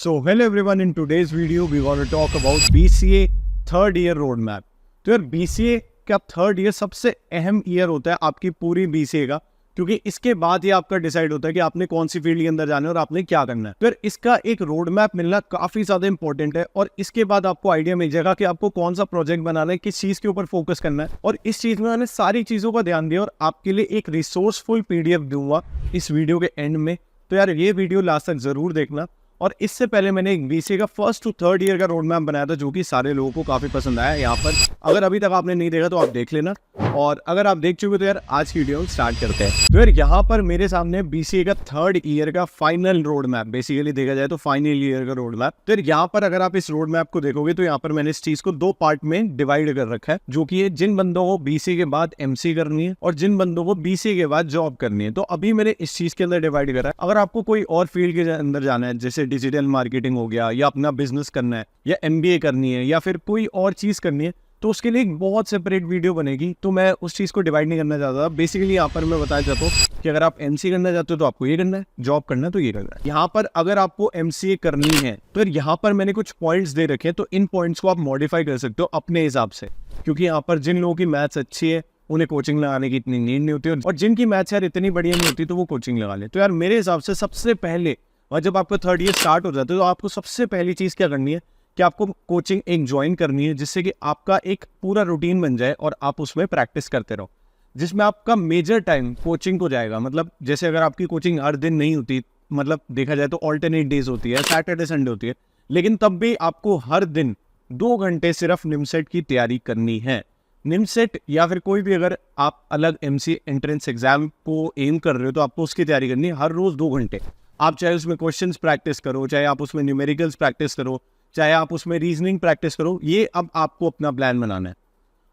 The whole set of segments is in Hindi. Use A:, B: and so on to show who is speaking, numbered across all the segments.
A: So hello everyone, in today's video we want to talk about BCA third year road map. तो यार BCA का थर्ड ईयर सबसे अहम ईयर होता है आपकी पूरी BCA का, क्योंकि इसके बाद ही आपका डिसाइड होता है कि आपने कौन सी फील्ड के अंदर जाना है और आपने क्या करना है। तो यार इसका एक रोड मैप मिलना काफी ज्यादा इंपॉर्टेंट है और इसके बाद आपको आइडिया मिल जाएगा कि आपको कौन सा प्रोजेक्ट बनाना है, किस चीज के ऊपर फोकस करना है। और इस चीज में मैंने सारी चीजों का ध्यान दिया और आपके लिए एक रिसोर्सफुल PDF दूंगा इस वीडियो के एंड में। तो यार ये वीडियो लास्ट तक जरूर देखना। और इससे पहले मैंने एक BCA का फर्स्ट टू थर्ड ईयर का रोड मैप बनाया था जो कि सारे लोगों को काफी पसंद आया। यहाँ पर अगर अभी तक आपने नहीं देखा तो आप देख लेना, और अगर आप देख चुके तो यार आज की वीडियो स्टार्ट करते हैं। तो यार यहाँ पर मेरे सामने BCA का थर्ड ईयर का फाइनल रोड मैप, बेसिकली देखा जाए तो फाइनल ईयर का रोड मैप। तो यार यहाँ पर अगर आप इस रोड मैप को देखोगे तो यहाँ पर मैंने इस चीज को दो पार्ट में डिवाइड कर रखा है, जो कि जिन बंदों को BCA के बाद MC करनी है और जिन बंदों को BCA के बाद जॉब करनी है। तो अभी मैंने इस चीज के अंदर डिवाइड करा है। अगर आपको कोई और फील्ड के अंदर जाना है, जैसे डिजिटल मार्केटिंग हो गया, या अपना बिजनेस करना है, या MBA करनी है, या फिर कोई और चीज करनी है, तो उसके लिए एक बहुत सेपरेट वीडियो बनेगी। तो मैं उस चीज को डिवाइड नहीं करना चाहता। बेसिकली यहाँ पर मैं बताना चाहता हूँ कि अगर आप MC करना चाहते हो तो आपको ये करना है, जॉब करना है तो ये करना है। यहाँ पर अगर आपको MCA करनी है तो यहाँ पर मैंने कुछ पॉइंट्स दे रखे हैं, तो इन पॉइंट्स को आप मॉडिफाई कर सकते हो अपने हिसाब से, क्योंकि यहाँ पर जिन लोगों की मैथ्स अच्छी है उन्हें कोचिंग लगाने की इतनी नीड नहीं होती, और जिनकी मैथ्स यार इतनी बढ़िया नहीं होती तो वो कोचिंग लगा ले। तो यार मेरे हिसाब से सबसे पहले, और जब आपका थर्ड ईयर स्टार्ट हो जाता है तो आपको सबसे पहली चीज़ क्या करनी है कि आपको कोचिंग एक ज्वाइन करनी है, जिससे कि आपका एक पूरा रूटीन बन जाए और आप उसमें प्रैक्टिस करते रहो, जिसमें आपका मेजर टाइम कोचिंग को जाएगा। मतलब जैसे अगर आपकी कोचिंग हर दिन नहीं होती, मतलब देखा जाए तो ऑल्टरनेट डेज होती है, सैटरडे संडे होती है, लेकिन तब भी आपको हर दिन 2 घंटे सिर्फ निमसेट की तैयारी करनी है। निमसेट या फिर कोई भी अगर आप अलग MC एंट्रेंस एग्जाम को एम कर रहे हो तो आपको उसकी तैयारी करनी है हर रोज 2 घंटे। आप चाहे उसमें क्वेश्चंस प्रैक्टिस करो, चाहे आप उसमें न्यूमेरिकल्स प्रैक्टिस करो, चाहे आप उसमें रीजनिंग प्रैक्टिस करो, ये अब आपको अपना प्लान बनाना है।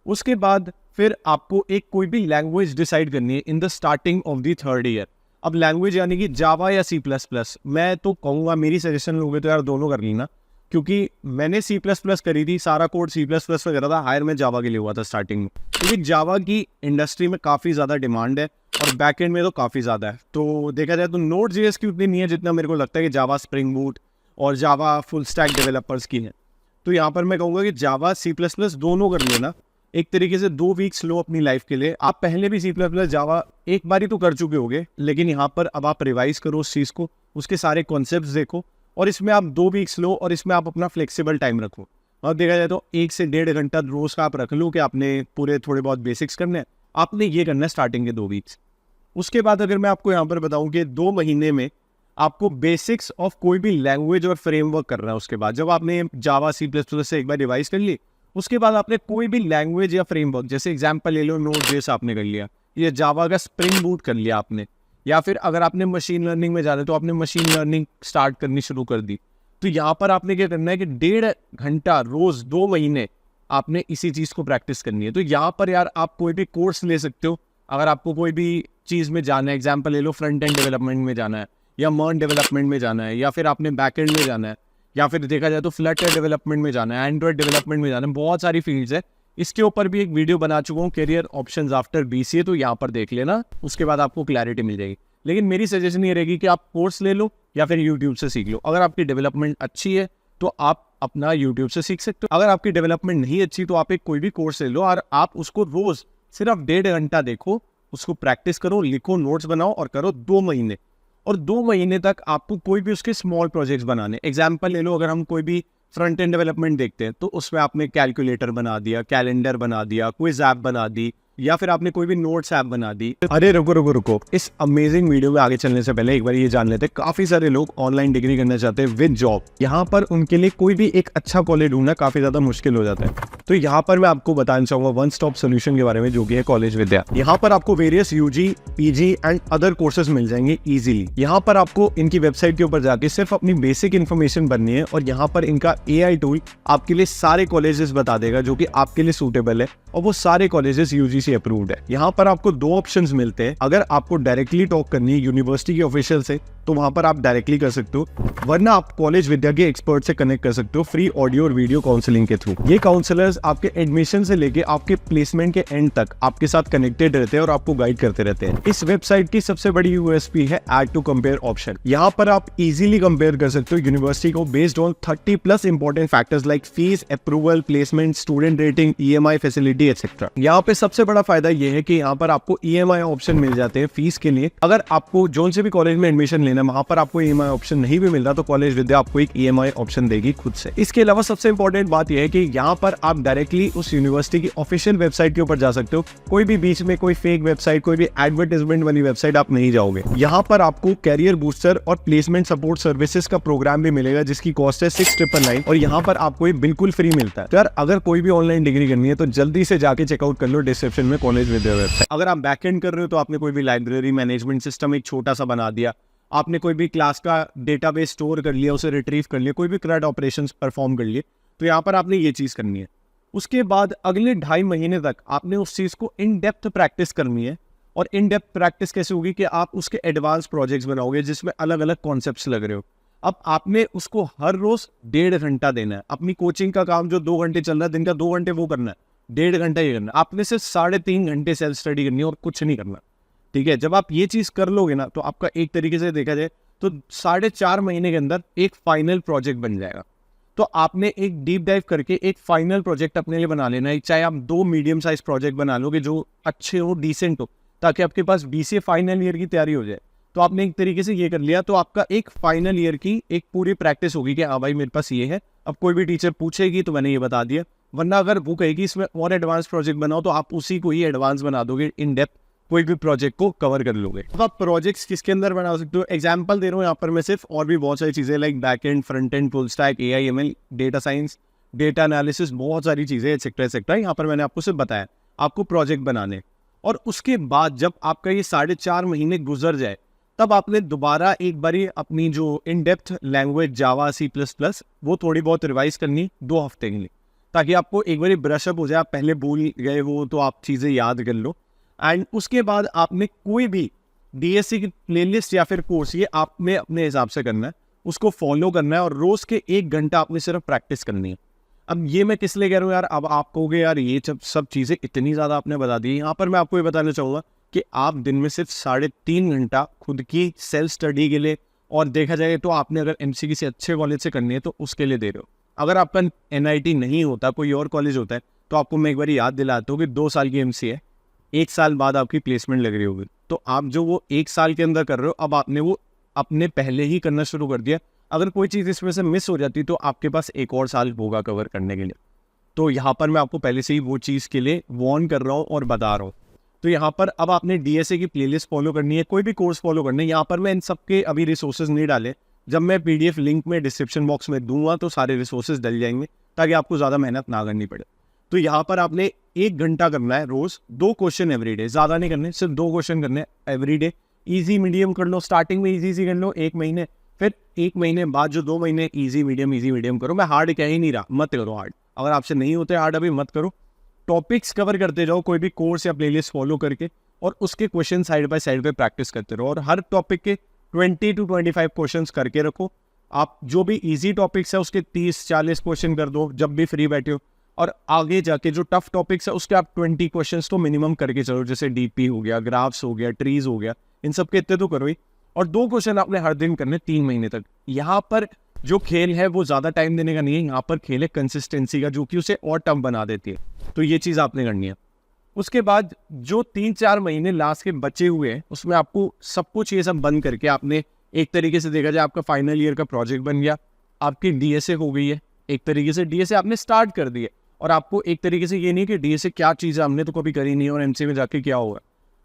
A: उसके बाद फिर आपको एक कोई भी लैंग्वेज डिसाइड करनी है in the starting of the third year. अब लैंग्वेज यानी कि जावा या C++। मैं तो कहूँगा, मेरी सजेशन लोगे तो यार दोनों कर लेना, क्योंकि मैंने C++ करी थी, सारा कोड C++ में करा था, हायर में जावा के लिए हुआ था स्टार्टिंग में, क्योंकि जावा की इंडस्ट्री में काफ़ी ज़्यादा डिमांड है और बैकएंड में तो काफ़ी ज़्यादा है। तो देखा जाए तो Node.js की उतनी नहीं है जितना मेरे को लगता है कि जावा स्प्रिंग बूट और जावा फुल स्टैक डेवलपर्स की है। तो यहाँ पर मैं कहूँगा कि जावा C++ दोनों कर लेना, एक तरीके से 2 वीक्स लो अपनी लाइफ के लिए। आप पहले भी C++ जावा एक बार ही तो कर चुके होगे, लेकिन यहाँ पर अब आप रिवाइज करो उस चीज़ को, उसके सारे कॉन्सेप्ट्स देखो, और इसमें आप 2 वीक्स लो और इसमें आप अपना फ्लेक्सिबल टाइम रखो। और देखा जाए तो 1 से 1.5 घंटा रोज का आप रख लो कि आपने पूरे थोड़े बहुत बेसिक्स करने हैं, आपने ये करना है स्टार्टिंग के 2 वीक्स। उसके बाद अगर मैं आपको यहाँ पर बताऊँ कि 2 महीने में आपको बेसिक्स ऑफ कोई भी लैंग्वेज और फ्रेमवर्क करना है। उसके बाद जब आपने जावा C++ से एक बार रिवाइज कर ली, उसके बाद आपने कोई भी लैंग्वेज या फ्रेमवर्क, जैसे एग्जाम्पल ले लो Node.js आपने कर लिया, ये जावा का स्प्रिंग बूट कर लिया आपने, या फिर अगर आपने मशीन लर्निंग में जाना है तो आपने मशीन लर्निंग स्टार्ट करनी शुरू कर दी। तो यहाँ पर आपने क्या करना है कि 1.5 घंटा रोज 2 महीने आपने इसी चीज़ को प्रैक्टिस करनी है। तो यहाँ पर यार आप कोई भी कोर्स ले सकते हो। अगर आपको कोई भी चीज़ में जाना है, एग्जाम्पल ले लो फ्रंट एंड डेवलपमेंट में जाना है, या मर्न डेवलपमेंट में जाना है, या फिर आपने बैक एंड में जाना है, या फिर देखा जाए तो फ्लटर डेवलपमेंट में जाना है, एंड्रॉइड डेवलपमेंट में जाना है, बहुत सारी फील्ड्स है। इसके ऊपर भी एक वीडियो बना चुका हूँ, करियर ऑप्शंस आफ्टर BCA, तो यहाँ पर देख लेना, उसके बाद आपको क्लैरिटी मिल जाएगी। लेकिन मेरी सजेशन ये रहेगी कि आप कोर्स ले लो या फिर YouTube से सीख लो। अगर आपकी डेवलपमेंट अच्छी है तो आप अपना YouTube से सीख सकते हो। अगर आपकी डेवलपमेंट नहीं अच्छी तो आप एक कोई भी कोर्स ले लो और आप उसको रोज सिर्फ 1.5 घंटा देखो, उसको प्रैक्टिस करो, लिखो, नोट्स बनाओ और करो 2 महीने। और 2 महीने तक आपको कोई भी उसके स्मॉल प्रोजेक्ट्स बनाने। एग्जाम्पल ले लो, अगर हम कोई भी फ्रंट एंड डेवलपमेंट देखते हैं तो उसमें आपने कैलकुलेटर बना दिया, कैलेंडर बना दिया, क्विज ऐप बना दी, या फिर आपने कोई भी नोट्स ऐप बना दी। अरे रुको, इस अमेजिंग वीडियो में आगे चलने से पहले एक बार ये जान लेते हैं, काफी सारे लोग ऑनलाइन डिग्री करना चाहते हैं विद जॉब। यहाँ पर उनके लिए कोई भी एक अच्छा कॉलेज ढूंढना काफी ज्यादा मुश्किल हो जाता है। तो यहाँ पर मैं आपको बताना चाहूंगा वन स्टॉप सोल्यूशन के बारे में, जो कि है कॉलेज विद्या। यहाँ पर आपको various UG, PG and other courses मिल जाएंगे इजीली। यहाँ पर आपको इनकी वेबसाइट के ऊपर जाके सिर्फ अपनी बेसिक इन्फॉर्मेशन भरनी है, और यहाँ पर इनका AI टूल आपके लिए सारे कॉलेजेस बता देगा जो कि आपके लिए सूटेबल है, और वो सारे कॉलेजेस UGC अप्रूव्ड है। यहाँ पर आपको 2 ऑप्शंस मिलते हैं। अगर आपको डायरेक्टली टॉक करनी है यूनिवर्सिटी के ऑफिशियल से तो वहां पर आप डायरेक्टली कर सकते हो, वरना आप कॉलेज विद्या के एक्सपर्ट से कनेक्ट कर सकते हो फ्री ऑडियो और वीडियो काउंसलिंग के थ्रू। ये काउंसलर्स टीचर्स आपके एडमिशन से लेके आपके प्लेसमेंट के एंड तक आपके साथ कनेक्टेड रहते हैं और आपको गाइड करते रहते हैं। इस वेबसाइट की सबसे बड़ी यूएसपी है ऐड टू कंपेयर ऑप्शन। यहाँ पर आप इजीली कंपेयर कर सकते हो यूनिवर्सिटी को based on 30+ important factors like fees, approval, placement, student rating, EMI facility etcetera. यहाँ पे सबसे बड़ा फायदा ये है कि यहाँ पर आपको ईएमआई ऑप्शन मिल जाते हैं फीस के लिए। अगर आपको जोन से भी कॉलेज में एडमिशन लेना है वहां पर आपको ईएमआई ऑप्शन नहीं भी मिल रहा तो कॉलेज विद्या आपको एक ईएमआई ऑप्शन देगी खुद से। इसके अलावा सबसे इंपॉर्टेंट बात यह है कि यहाँ पर आप डायरेक्टली उस यूनिवर्सिटी की ऑफिशियल वेबसाइट के ऊपर जा सकते हो। कोई भी बीच में कोई फेक वेबसाइट, कोई भी एडवर्टाइजमेंट वाली वेबसाइट आप नहीं जाओगे। यहाँ पर आपको कैरियर बूस्टर और प्लेसमेंट सपोर्ट सर्विसेज का प्रोग्राम भी मिलेगा जिसकी कॉस्ट है 6,999 और यहाँ पर आपको ये बिल्कुल फ्री मिलता है। तो यार अगर कोई भी ऑनलाइन डिग्री करनी है तो जल्दी से जाके चेकआउट कर लो डिस्क्रिप्शन में कॉलेज विद्या वेबसाइट। अगर आप बैकएंड कर रहे हो तो आपने कोई भी लाइब्रेरी मैनेजमेंट सिस्टम एक छोटा सा बना दिया, आपने कोई भी क्लास का डेटाबेस स्टोर कर लिया, उसे रिट्रीव कर लिया, कोई भी CRUD ऑपरेशंस परफॉर्म कर लिए, तो यहाँ पर आपने ये चीज़ करनी है। उसके बाद अगले 2.5 महीने तक आपने उस चीज़ को इन डेप्थ प्रैक्टिस करनी है। और इन डेप्थ प्रैक्टिस कैसे होगी कि आप उसके एडवांस प्रोजेक्ट्स बनाओगे जिसमें अलग अलग कॉन्सेप्ट्स लग रहे हो। अब आपने उसको हर रोज 1.5 घंटा देना है। अपनी कोचिंग का काम जो 2 घंटे चल रहा है दिन का 2 घंटे वो करना है, 1.5 घंटा ये करना है। आपने सिर्फ 3.5 घंटे सेल्फ स्टडी करनी है और कुछ नहीं करना, ठीक है। जब आप ये चीज़ कर लोगे ना तो आपका एक तरीके से देखा जाए तो 4.5 महीने के अंदर एक फाइनल प्रोजेक्ट बन जाएगा। तो आपने एक डीप डाइव करके एक फाइनल प्रोजेक्ट अपने लिए बना लेना है। चाहे आप 2 मीडियम साइज प्रोजेक्ट बना लोगे जो अच्छे हो, डिसेंट हो, ताकि आपके पास बीसीए फाइनल ईयर की तैयारी हो जाए। तो आपने एक तरीके से ये कर लिया तो आपका एक फाइनल ईयर की एक पूरी प्रैक्टिस होगी कि हाँ भाई मेरे पास ये है। अब कोई भी टीचर पूछेगी तो मैंने ये बता दिया, वरना अगर वो कहेगी इसमें और एडवांस प्रोजेक्ट बनाओ तो आप उसी को ही एडवांस बना दोगे, इन डेप्थ कोई भी प्रोजेक्ट को कवर कर लोगे। अब आप प्रोजेक्ट्स किसके अंदर बना सकते हो, एग्जांपल दे रहा हूँ यहाँ पर मैं सिर्फ, और भी बहुत सारी चीज़ें like back and, front end, full stack, AIML, data science, data analysis, बहुत सारी चीज़ें एक्सेट्रा एक्सेट्रा। यहाँ पर मैंने आपको सिर्फ बताया आपको प्रोजेक्ट बनाने। और उसके बाद जब आपका ये 4.5 महीने गुजर जाए तब आपने दोबारा एक बारी अपनी जो in depth language Java, C++ वो थोड़ी बहुत रिवाइज करनी 2 हफ्ते के लिए, ताकि आपको एक बारी ब्रशअप हो जाए। आप पहले भूल गए वो तो आप चीज़ें याद कर लो। एंड उसके बाद आपने कोई भी DSC की प्लेलिस्ट या फिर कोर्स ये आपने अपने हिसाब से करना है, उसको फॉलो करना है और रोज़ के 1 घंटा आपने सिर्फ प्रैक्टिस करनी है। अब ये मैं किस लिए कह रहा हूँ यार, अब आप कहोगे यार ये सब चीज़ें इतनी ज़्यादा आपने बता दी। यहाँ पर मैं आपको ये बताना चाहूँगा कि आप दिन में सिर्फ 3.5 घंटा खुद की सेल्फ स्टडी के लिए, और देखा जाए तो आपने अगर MCQ से अच्छे कॉलेज से करनी है तो उसके लिए दे रहे हो। अगर आपका NIT नहीं होता, कोई और कॉलेज होता है, तो आपको मैं एक बार याद दिलाता हूँ कि 2 साल की MC है, 1 साल बाद आपकी प्लेसमेंट लग रही होगी। तो आप जो वो 1 साल के अंदर कर रहे हो, अब आपने वो अपने पहले ही करना शुरू कर दिया। अगर कोई चीज़ इसमें से मिस हो जाती तो आपके पास 1 और साल होगा कवर करने के लिए। तो यहाँ पर मैं आपको पहले से ही वो चीज़ के लिए वार्न कर रहा हूँ और बता रहा हूँ। तो यहाँ पर अब आपने DSA की प्लेलिस्ट फॉलो करनी है, कोई भी कोर्स फॉलो करना है। यहाँ पर मैं इन सब के अभी रिसोर्सेज नहीं डाले, जब मैं PDF लिंक में डिस्क्रिप्शन बॉक्स में दूंगा तो सारे रिसोर्सेज डल जाएंगे ताकि आपको ज़्यादा मेहनत ना करनी पड़े। तो यहाँ पर आपने 1 घंटा करना है रोज़, 2 क्वेश्चन एवरीडे, ज़्यादा नहीं करने, सिर्फ 2 क्वेश्चन करने एवरीडे। ईजी मीडियम कर लो, स्टार्टिंग में ईजी कर लो 1 महीने, फिर 1 महीने बाद जो 2 महीने ईजी मीडियम करो। मैं हार्ड कह ही नहीं रहा, मत करो हार्ड, अगर आपसे नहीं होते हार्ड अभी मत करो। टॉपिक्स कवर करते जाओ कोई भी कोर्स या प्लेलिस्ट फॉलो करके, और उसके क्वेश्चन साइड बाय साइड पे प्रैक्टिस करते रहो। और हर टॉपिक के 20 to 25 क्वेश्चंस करके रखो। आप जो भी इजी टॉपिक्स है उसके 30-40 क्वेश्चन कर दो जब भी फ्री बैठे हो, और आगे जाके जो टफ टॉपिक्स है उसके आप 20 क्वेश्चंस तो मिनिमम करके चलो, जैसे DP हो गया, ग्राफ्स हो गया, ट्रीज हो गया, इन सब के इतने तो करो ही। और 2 क्वेश्चन आपने हर दिन करने 3 महीने तक। यहाँ पर जो खेल है वो ज़्यादा टाइम देने का नहीं है, यहाँ पर खेल है कंसिस्टेंसी का, जो कि उसे और टफ बना देती है। तो ये चीज़ आपने करनी है। उसके बाद जो 3-4 महीने लास्ट के बचे हुए हैं उसमें आपको सब कुछ ये सब बंद करके, आपने एक तरीके से देखा जाए आपका फाइनल ईयर का प्रोजेक्ट बन गया, आपकी DSA हो गई है, एक तरीके से DSA आपने स्टार्ट कर दी है। और आपको एक तरीके से ये नहीं कि DSA क्या चीज़ है हमने तो कभी करी नहीं और MC में जाके क्या होगा।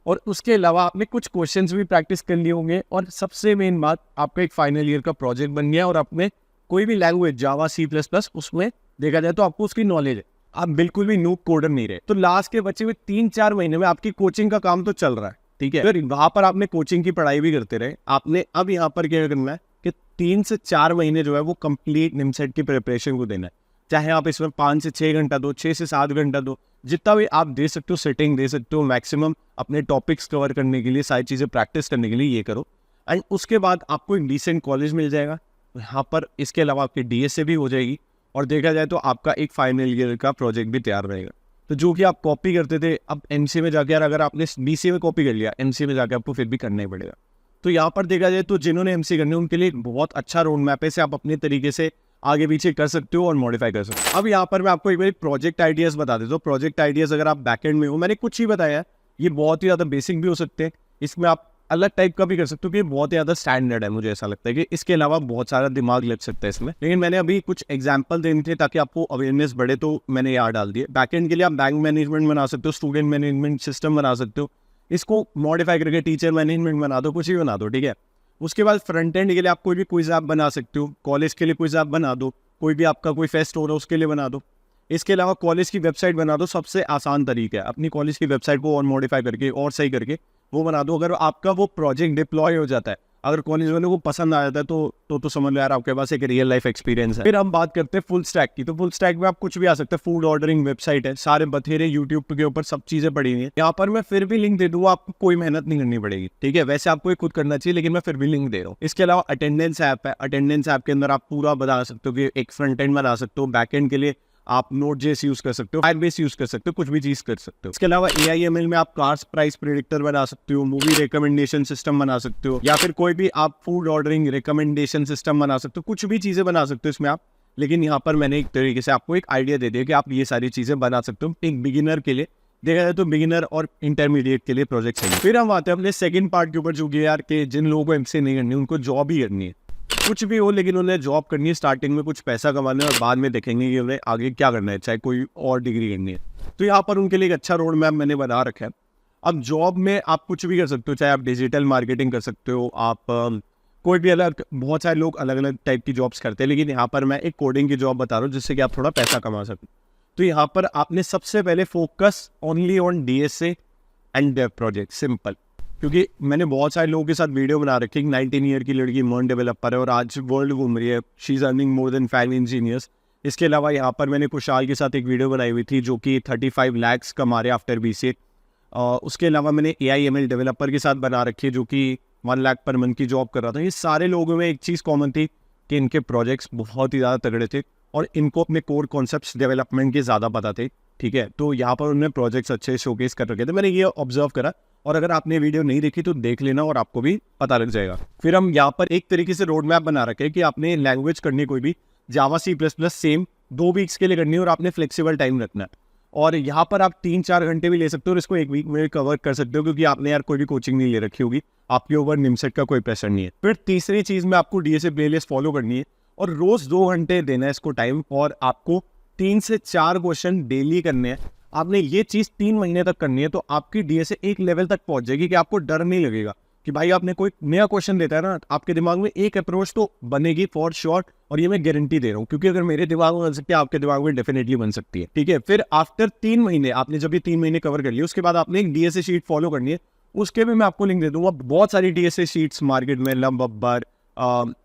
A: और उसके अलावा आपने कुछ क्वेश्चंस भी प्रैक्टिस कर लिए होंगे, और सबसे मेन बात आपका एक फाइनल ईयर का प्रोजेक्ट बन गया, और आपने कोई भी लैंग्वेज जावा, C++ उसमें देखा जाए तो आपको उसकी नॉलेज है, आप बिल्कुल भी नूब कोडर नहीं रहे। तो लास्ट के बचे हुए 3-4 महीने में आपकी कोचिंग का काम तो चल रहा है, ठीक है, फिर वहां पर आपने कोचिंग की पढ़ाई भी करते रहे। आपने अब यहाँ पर क्या करना है कि 3 से 4 महीने जो है वो कंप्लीट निमसेट की प्रिपरेशन को देना है। चाहे आप इसमें 5 से 6 घंटा दो, 6 से 7 घंटा दो, जितना भी आप दे सकते हो, सेटिंग दे सकते हो मैक्सिमम अपने टॉपिक्स कवर करने के लिए, सारी चीज़ें प्रैक्टिस करने के लिए ये करो। एंड उसके बाद आपको एक डिसेंट कॉलेज मिल जाएगा यहाँ पर। इसके अलावा आपकी DSA भी हो जाएगी, और देखा जाए तो आपका एक फाइनल ईयर का प्रोजेक्ट भी तैयार रहेगा। तो जो कि आप कॉपी करते थे, अब एमसीए में जाकर अगर आपने बीसीए में कॉपी कर लिया, एमसीए में जाकर आपको फिर भी करना ही पड़ेगा। तो यहाँ पर देखा जाए तो जिन्होंने एमसीए करनी है उनके लिए एक बहुत अच्छा रोड मैप है, से आप अपने तरीके से आगे पीछे कर सकते हो और मॉडिफाई कर सकते हो। अब यहाँ पर मैं आपको एक बार प्रोजेक्ट आइडियाज़ बता देता हूँ। प्रोजेक्ट आइडियाज़ अगर आप बैकएंड में हो, मैंने कुछ ही बताया है, ये बहुत ही ज़्यादा बेसिक भी हो सकते हैं, इसमें आप अलग टाइप का भी कर सकते हो कि बहुत ही ज़्यादा स्टैंडर्ड है। मुझे ऐसा लगता है कि इसके अलावा बहुत सारा दिमाग लग सकता है इसमें, लेकिन मैंने अभी कुछ एग्जांपल देने थे ताकि आपको अवेयरनेस बढ़े, तो मैंने यहाँ डाल दिया। बैकएंड के लिए आप बैंक मैनेजमेंट बना सकते हो, स्टूडेंट मैनेजमेंट सिस्टम बना सकते हो, इसको मॉडिफाई करके टीचर मैनेजमेंट बना दो, कुछ भी बना दो, ठीक है। उसके बाद फ्रंट एंड के लिए आप कोई भी क्विज ऐप बना सकते हो, कॉलेज के लिए क्विज ऐप बना दो, कोई भी आपका कोई फेस्ट हो रहा है उसके लिए बना दो। इसके अलावा कॉलेज की वेबसाइट बना दो, सबसे आसान तरीका है, अपनी कॉलेज की वेबसाइट को और मॉडिफाई करके और सही करके वो बना दो। अगर आपका वो प्रोजेक्ट डिप्लॉय हो जाता है, अगर कॉलेज वालों को पसंद आ जाता है तो समझ लो यार आपके पास एक रियल लाइफ एक्सपीरियंस है। फिर हम बात करते हैं फुल स्टैक की। तो फुल स्टैक में आप कुछ भी आ सकते हैं, फूड ऑर्डरिंग वेबसाइट है, सारे बथेरे यूट्यूब के ऊपर सब चीजें पड़ी हुई है। यहाँ पर मैं फिर भी लिंक दे दूंगा, आपको कोई मेहनत नहीं करनी पड़ेगी, ठीक है। वैसे आपको ये खुद करना चाहिए, लेकिन मैं फिर भी लिंक दे रहा हूँ। इसके अलावा अटेंडेंस ऐप है, अटेंडेंस ऐप के अंदर आप पूरा बता सकते हो कि एक फ्रंट एंड बना सकते हो, बैक एंड के लिए आप नोट.js यूज कर सकते हो, फायरबेस यूज कर सकते हो, कुछ भी चीज कर सकते हो। इसके अलावा AIML में आप कार्स प्राइस प्रेडिक्टर बना सकते हो, मूवी रिकमेंडेशन सिस्टम बना सकते हो, या फिर कोई भी आप फूड ऑर्डरिंग रिकमेंडेशन सिस्टम बना सकते हो, कुछ भी चीजें बना सकते हो इसमें आप। लेकिन यहाँ पर मैंने एक तरीके से आपको एक आइडिया दे दिया कि आप ये सारी चीजें बना सकते हो एक बिगिनर के लिए। देखा जाए तो बिगिनर और इंटरमीडिएट के लिए प्रोजेक्ट चाहिए। फिर हम आते हैं अपने सेकंड पार्ट के ऊपर, जो कि यार कि जिन लोगों को एमसीए नहीं करनी, उनको जॉब ही करनी है, कुछ भी हो लेकिन उन्हें जॉब करनी है, स्टार्टिंग में कुछ पैसा कमाना है और बाद में देखेंगे कि उन्हें आगे क्या करना है, चाहे कोई और डिग्री करनी है। तो यहाँ पर उनके लिए एक अच्छा रोड मैप मैंने बना रखा है। अब जॉब में आप कुछ भी कर सकते हो, चाहे आप डिजिटल मार्केटिंग कर सकते हो, आप कोई भी अलग, बहुत सारे लोग अलग अलग टाइप की जॉब्स करते हैं, लेकिन यहाँ पर मैं एक कोडिंग की जॉब बता रहा हूँ जिससे कि आप थोड़ा पैसा कमा सको। तो यहाँ पर आपने सबसे पहले focus only on DSA and dev project, simple. क्योंकि मैंने बहुत सारे लोगों के साथ वीडियो बना रखी है। 19 ईयर की लड़की मर्न डेवलपर है और आज वर्ल्ड घूम रही है, she is earning more than 5 engineers. इसके अलावा यहाँ पर मैंने कुशाल के साथ एक वीडियो बनाई हुई थी जो कि 35 लाख कमा रहे आफ्टर BCA। उसके अलावा मैंने AIML डेवलपर के साथ बना रखी है जो कि 1 लाख पर मंथ की जॉब कर रहा था। ये सारे लोगों में एक चीज़ कॉमन थी कि इनके प्रोजेक्ट्स बहुत ही ज़्यादा तगड़े थे और इनको अपने कोर कॉन्सेप्ट्स डेवलपमेंट के ज़्यादा पता थे, ठीक है। तो यहाँ पर उन्होंने प्रोजेक्ट्स अच्छे शोकेस कर रखे थे, मैंने ये ऑब्जर्व करा। और अगर आपने वीडियो नहीं देखी तो देख लेना और आपको भी पता लग जाएगा। फिर हम यहाँ पर एक तरीके से रोड मैप बना रखे हैं कि आपने लैंग्वेज करनी कोई भी, जावा C++ सेम 2 वीक्स के लिए करनी है और आपने फ्लेक्सिबल टाइम रखना है। और यहाँ पर आप 3-4 घंटे भी ले सकते हो और इसको 1 वीक में कवर कर सकते हो, क्योंकि आपने यार कोई भी कोचिंग नहीं ले रखी होगी, आपके ऊपर निमसेट का कोई प्रेशर नहीं है। फिर तीसरी चीज़ में आपको DSA प्लेलिस्ट फॉलो करनी है और रोज़ 2 घंटे देना है इसको टाइम, और आपको 3 से 4 क्वेश्चन डेली करने हैं। आपने ये चीज़ 3 महीने तक करनी है तो आपकी DSA एक लेवल तक पहुंच जाएगी कि आपको डर नहीं लगेगा कि भाई आपने कोई नया क्वेश्चन देता है ना, आपके दिमाग में एक अप्रोच तो बनेगी फॉर श्योर, और ये मैं गारंटी दे रहा हूँ, क्योंकि अगर मेरे दिमाग में बन सकती है आपके दिमाग में डेफिनेटली बन सकती है, ठीक है। फिर आफ्टर 3 महीने, आपने जब भी 3 महीने कवर कर लिया, उसके बाद आपने एक DSA शीट फॉलो करनी है। उसके भी मैं आपको लिंक दे दूंगा, बहुत सारी DSA शीट्स मार्केट में, लंबब्बर,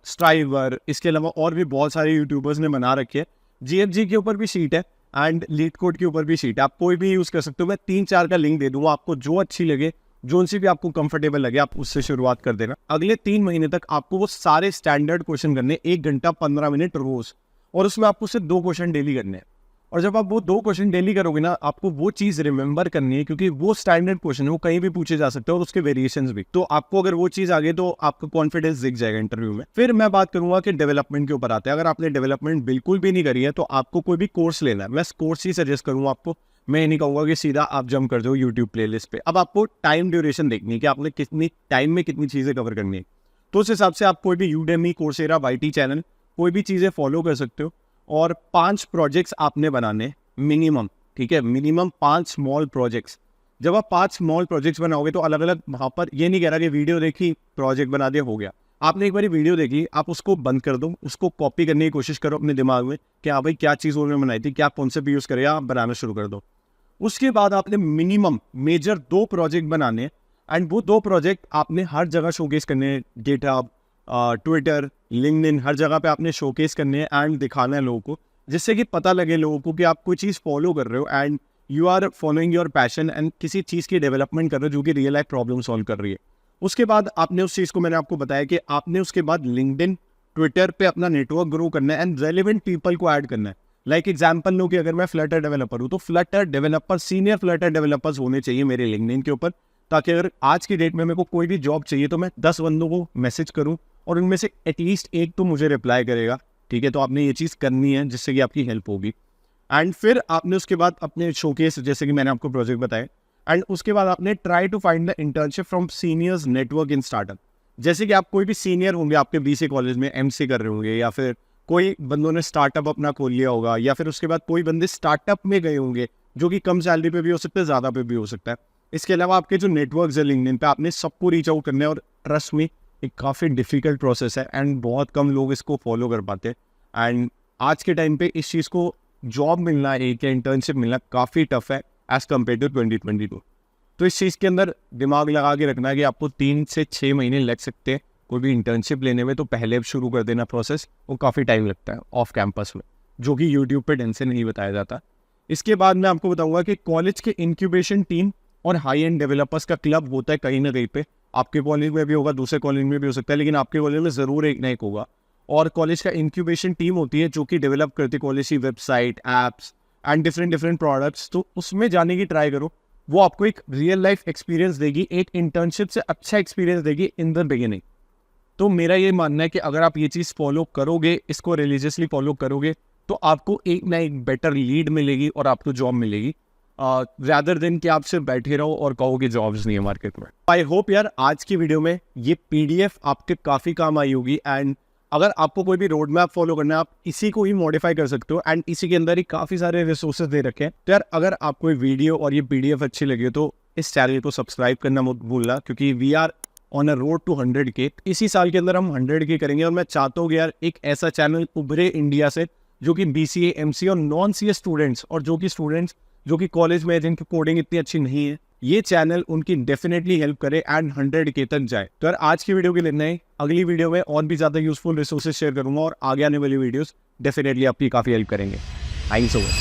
A: स्ट्राइवर, इसके अलावा और भी बहुत सारे यूट्यूबर्स ने बना रखे हैं। GFG के ऊपर भी शीट है एंड लीड कोड के ऊपर भी शीट है, आप कोई भी यूज़ कर सकते हो। मैं 3-4 का लिंक दे दूंगा, आपको जो अच्छी लगे, जो उनसे भी आपको कंफर्टेबल लगे, आप उससे शुरुआत कर देना। अगले 3 महीने तक आपको वो सारे स्टैंडर्ड क्वेश्चन करने, 1 घंटा 15 मिनट रोज, और उसमें आपको सिर्फ 2 क्वेश्चन डेली करने हैं। और जब आप वो 2 क्वेश्चन डेली करोगे ना, आपको वो चीज़ रिमेंबर करनी है, क्योंकि वो स्टैंडर्ड क्वेश्चन है, वो कहीं भी पूछे जा सकते हैं और उसके वेरिएशंस भी। तो आपको अगर वो चीज़ आ गई तो आपका कॉन्फिडेंस दिख जाएगा इंटरव्यू में। फिर मैं बात करूंगा कि डेवलपमेंट के ऊपर आते हैं। अगर आपने डेवलपमेंट बिल्कुल भी नहीं करी है तो आपको कोई भी कोर्स लेना है, मैं कोर्स ही सजेस्ट करूंगा आपको। मैं नहीं कहूँगा कि सीधा आप जंप कर दो यूट्यूब प्लेलिस्ट पे। अब आपको टाइम ड्यूरेशन देखनी है कि आपने कितनी टाइम में कितनी चीज़ें कवर करनी है, तो उस हिसाब से आप कोई भी यूडेमी, कोर्सेरा, YT चैनल, कोई भी चीज़ें फॉलो कर सकते हो। और 5 प्रोजेक्ट्स आपने बनाने मिनिमम, ठीक है, मिनिमम 5 स्मॉल प्रोजेक्ट्स। जब आप 5 स्मॉल प्रोजेक्ट्स बनाओगे तो अलग अलग, वहाँ पर ये नहीं कह रहा कि वीडियो देखी प्रोजेक्ट बना दिया हो गया। आपने एक बार वीडियो देखी, आप उसको बंद कर दो, उसको कॉपी करने की कोशिश करो अपने दिमाग में कि हाँ भाई क्या चीज़ उन्होंने बनाई थी, क्या कॉन्सेप्ट यूज़ करे, आप बनाना शुरू कर दो। उसके बाद आपने मिनिमम मेजर 2 प्रोजेक्ट बनाने एंड वो 2 प्रोजेक्ट आपने हर जगह शोकेस करने हैं, गिटहब, ट्विटर, लिंक्डइन, हर जगह पे आपने शोकेस करने हैं एंड दिखाना है लोगों को, जिससे कि पता लगे लोगों को कि आप कोई चीज़ फॉलो कर रहे हो and you are following your passion and किसी चीज़ की डेवलपमेंट कर रहे हो जो कि रियल लाइफ प्रॉब्लम सॉल्व कर रही है। उसके बाद आपने उस चीज़ को, मैंने आपको बताया कि आपने उसके बाद लिंक्डइन, ट्विटर पे अपना नेटवर्क ग्रो करना है एंड रेलिवेंट पीपल को ऐड करना है। लाइक एग्जाम्पल लो कि अगर मैं फ्लटर डेवलपर हूँ तो Flutter developer, senior Flutter developers होने चाहिए मेरे लिंक्डइन के ऊपर, ताकि अगर आज की डेट में मेरे को कोई भी जॉब चाहिए तो मैं 10 बंदों को मैसेज करूँ और उनमें से एटलीस्ट एक तो मुझे रिप्लाई करेगा। ठीक है, तो आपने ये चीज़ करनी है जिससे कि आपकी हेल्प होगी। एंड फिर आपने उसके बाद अपने शोकेस, जैसे कि मैंने आपको प्रोजेक्ट बताया, एंड उसके बाद आपने try to find the internship from seniors network in startup. जैसे कि आप कोई भी सीनियर होंगे आपके बीसी कॉलेज में, एमसी कर रहे होंगे, या फिर कोई बंदों ने स्टार्टअप अपना खोल लिया होगा, या फिर उसके बाद कोई बंदे स्टार्टअप में गए होंगे जो कि कम सैलरी पे भी हो सकता है, ज़्यादा पे भी हो सकता है। इसके अलावा आपके जो नेटवर्क है लिंक्डइन पे, आपने सबको रीच आउट करना है। और ट्रस्ट में एक काफ़ी डिफिकल्ट प्रोसेस है एंड बहुत कम लोग इसको फॉलो कर पाते हैं। एंड आज के टाइम पे इस चीज़ को जॉब मिलना एक या इंटर्नशिप मिलना काफ़ी टफ है एज़ कम्पेयर टू 2022। तो इस चीज़ के अंदर दिमाग लगा के रखना है कि आपको 3 से 6 महीने लग सकते हैं कोई भी इंटर्नशिप लेने में, तो पहले शुरू कर देना प्रोसेस। वो काफ़ी टाइम लगता है ऑफ कैंपस में, जो कि यूट्यूब पे ढंग से नहीं बताया जाता। इसके बाद मैं आपको बताऊंगा कि कॉलेज के इंक्यूबेशन टीम और हाई एंड डेवलपर्स का क्लब होता है कहीं ना कहीं पे। आपके कॉलेज में भी होगा, दूसरे कॉलेज में भी हो सकता है, लेकिन आपके कॉलेज में ज़रूर एक ना एक होगा। और कॉलेज का इंक्यूबेशन टीम होती है जो कि डेवलप करती है कॉलेज की website, apps and different products. तो उसमें जाने की ट्राई करो, वो आपको एक रियल लाइफ एक्सपीरियंस देगी, एक इंटर्नशिप से अच्छा एक्सपीरियंस देगी इन द बिगिनिंग। तो मेरा ये मानना है कि अगर आप ये चीज़ फॉलो करोगे, इसको रिलीजियसली फॉलो करोगे, तो आपको एक ना एक बेटर लीड मिलेगी और आपको जॉब मिलेगी, रैदर देन कि आप सिर्फ बैठे रहो और कहो कि जॉब्स नहीं है मार्केट में। आई होप यार आज की वीडियो में ये PDF आपके काफ़ी काम आई होगी। एंड अगर आपको कोई भी रोड मैप फॉलो करना है, आप इसी को ही मॉडिफाई कर सकते हो। एंड इसी के अंदर ही काफ़ी सारे रिसोर्सेज दे रखे हैं। तो यार अगर आपको ये वीडियो और ये PDF अच्छी लगी तो इस चैनल को सब्सक्राइब करना मत भूलना, क्योंकि we are on a road to 100K। इसी साल के अंदर हम 100K करेंगे। और मैं चाहता हूँ कि यार एक ऐसा चैनल उभरे इंडिया से जो कि BCA, MCA और नॉन CA स्टूडेंट्स, और जो कि स्टूडेंट्स जो कि कॉलेज में जिनकी कोडिंग इतनी अच्छी नहीं है, ये चैनल उनकी डेफिनेटली हेल्प करे एंड 100K तक जाए। तो यार आज की वीडियो के लिए नहीं, अगली वीडियो में और भी ज़्यादा यूजफुल रिसोर्सेज शेयर करूंगा और आगे आने वाली वीडियोस डेफिनेटली आपकी काफ़ी हेल्प करेंगे। Thank you so much.